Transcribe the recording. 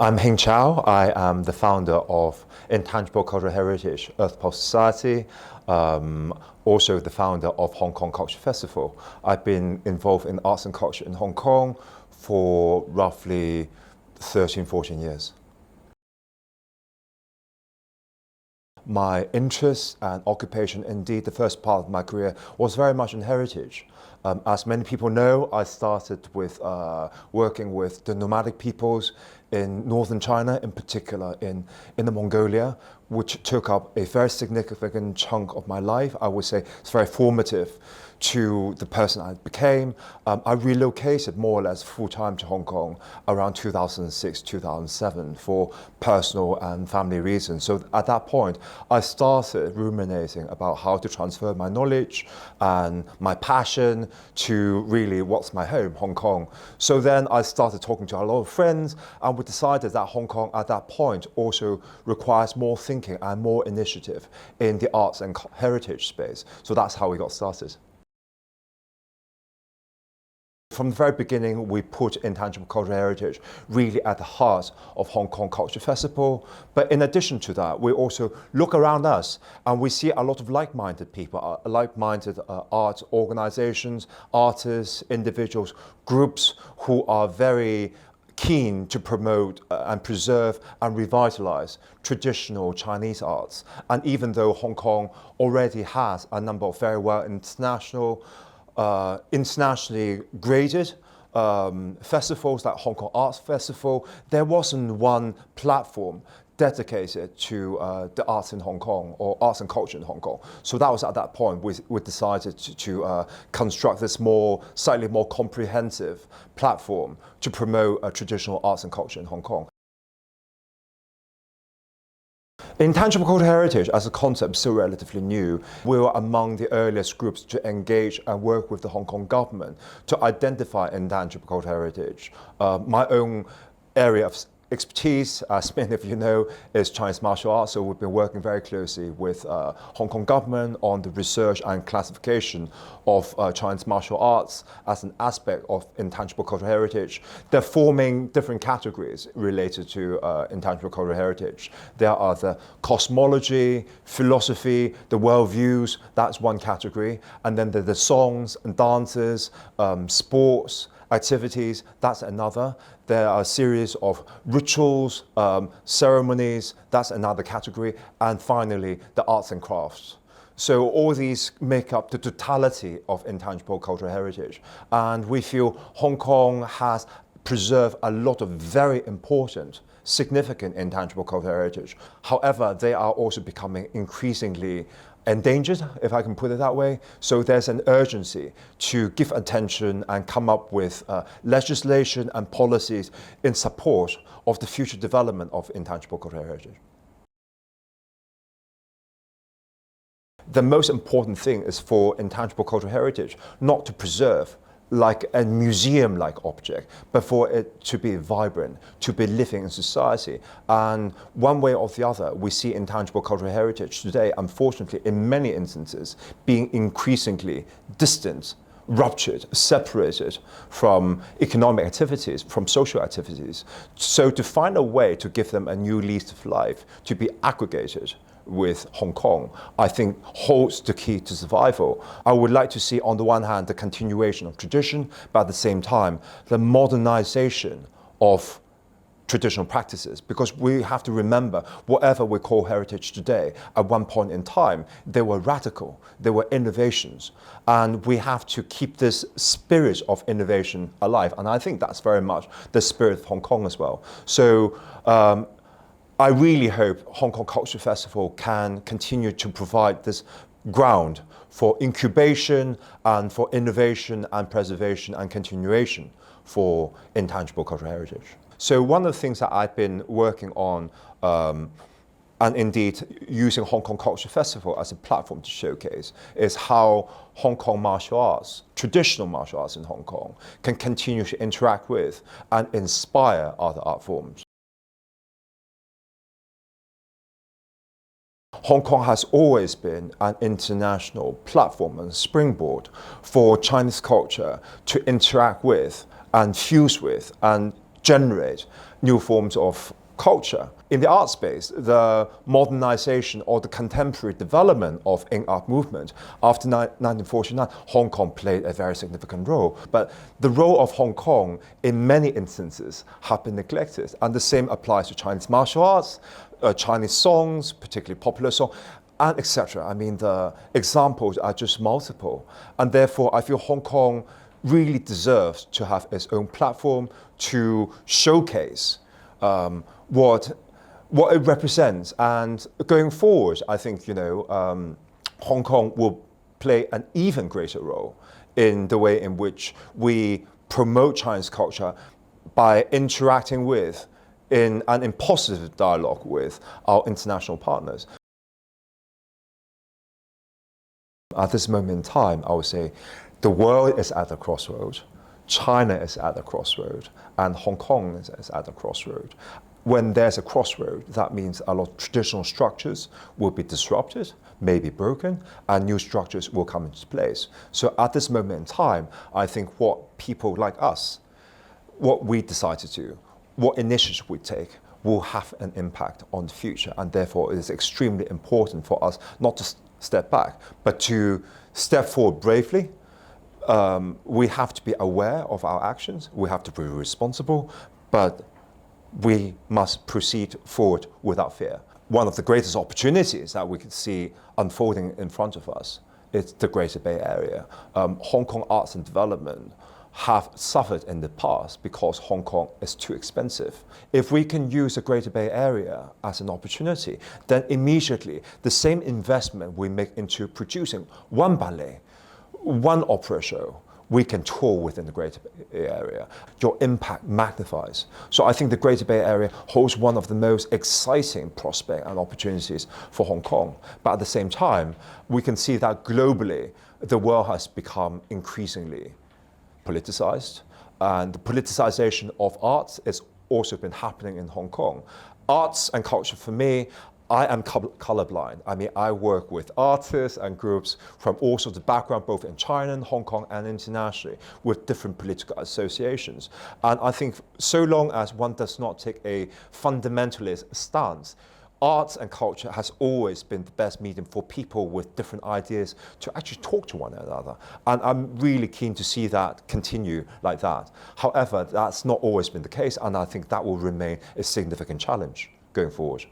I'm Hing Chao. I am the founder of Intangible Cultural Heritage Earth Pulse Society, also the founder of Hong Kong Culture Festival. I've been involved in arts and culture in Hong Kong for roughly 13, 14 years. My interest and occupation, indeed the first part of my career, was very much in heritage. As many people know, I started with working with the nomadic peoples in northern China, in particular in the Mongolia, which took up a very significant chunk of my life. I would say it's very formative to the person I became. I relocated more or less full-time to Hong Kong around 2006, 2007 for personal and family reasons. So at that point, I started ruminating about how to transfer my knowledge and my passion to really what's my home, Hong Kong. So then I started talking to a lot of friends, and we decided that Hong Kong at that point also requires more thinking and more initiative in the arts and heritage space. So that's how we got started. From the very beginning, we put intangible cultural heritage really at the heart of Hong Kong Culture Festival. But in addition to that, we also look around us and we see a lot of like-minded people, like-minded art organizations, artists, individuals, groups who are very keen to promote and preserve and revitalize traditional Chinese arts. And even though Hong Kong already has a number of very well internationally graded festivals like Hong Kong Arts Festival, there wasn't one platform dedicated to the arts in Hong Kong or arts and culture in Hong Kong. So that was at that point we decided to construct this slightly more comprehensive platform to promote traditional arts and culture in Hong Kong. Intangible cultural heritage as a concept is still relatively new. We were among the earliest groups to engage and work with the Hong Kong government to identify intangible cultural heritage. My own area of expertise, as many of you know, is Chinese martial arts. So we've been working very closely with Hong Kong government on the research and classification of Chinese martial arts as an aspect of intangible cultural heritage. They're forming different categories related to intangible cultural heritage. There are the cosmology, philosophy, the worldviews, that's one category. And then there are the songs and dances, sports, activities, that's another. There are a series of rituals, ceremonies, that's another category. And finally, the arts and crafts. So all these make up the totality of intangible cultural heritage. And we feel Hong Kong has preserved a lot of very important, significant intangible cultural heritage. However, they are also becoming increasingly endangered, if I can put it that way. So there's an urgency to give attention and come up with legislation and policies in support of the future development of intangible cultural heritage. The most important thing is for intangible cultural heritage not to preserve like a museum-like object, but for it to be vibrant, to be living in society. And one way or the other, we see intangible cultural heritage today, unfortunately, in many instances, being increasingly distant, ruptured, separated from economic activities, from social activities. So to find a way to give them a new lease of life, to be aggregated with Hong Kong, I think holds the key to survival. I would like to see, on the one hand, the continuation of tradition, but at the same time, the modernization of traditional practices, because we have to remember, whatever we call heritage today, at one point in time, they were radical, they were innovations, and we have to keep this spirit of innovation alive. And I think that's very much the spirit of Hong Kong as well. So I really hope Hong Kong Culture Festival can continue to provide this ground for incubation and for innovation and preservation and continuation for intangible cultural heritage. So one of the things that I've been working on and indeed using Hong Kong Culture Festival as a platform to showcase is how Hong Kong martial arts, traditional martial arts in Hong Kong, can continue to interact with and inspire other art forms. Hong Kong has always been an international platform and springboard for Chinese culture to interact with and fuse with and generate new forms of culture. In the art space, the modernization or the contemporary development of in art movement after 1949, Hong Kong played a very significant role. But the role of Hong Kong in many instances have been neglected. And the same applies to Chinese martial arts, Chinese songs, particularly popular songs, and etc. I mean, the examples are just multiple. And therefore, I feel Hong Kong really deserves to have its own platform to showcase what it represents. And going forward, I think, Hong Kong will play an even greater role in the way in which we promote Chinese culture by interacting with, in positive dialogue with our international partners. At this moment in time, I would say the world is at a crossroad, China is at a crossroad, and Hong Kong is at a crossroad. When there's a crossroad, that means a lot of traditional structures will be disrupted, may be broken, and new structures will come into place. So at this moment in time, I think what people like us, what we decide to do, what initiatives we take, will have an impact on the future. And therefore, it is extremely important for us not to step back, but to step forward bravely. We have to be aware of our actions, we have to be responsible, but we must proceed forward without fear. One of the greatest opportunities that we could see unfolding in front of us is the Greater Bay Area. Hong Kong arts and development have suffered in the past because Hong Kong is too expensive. If we can use the Greater Bay Area as an opportunity, then immediately the same investment we make into producing one ballet, one opera show, we can tour within the Greater Bay Area. Your impact magnifies. So I think the Greater Bay Area holds one of the most exciting prospects and opportunities for Hong Kong. But at the same time, we can see that globally, the world has become increasingly politicized, and the politicization of arts has also been happening in Hong Kong. Arts and culture, for me, I am colorblind. I mean, I work with artists and groups from all sorts of backgrounds, both in China and Hong Kong and internationally, with different political associations. And I think so long as one does not take a fundamentalist stance, arts and culture has always been the best medium for people with different ideas to actually talk to one another. And I'm really keen to see that continue like that. However, that's not always been the case, and I think that will remain a significant challenge going forward.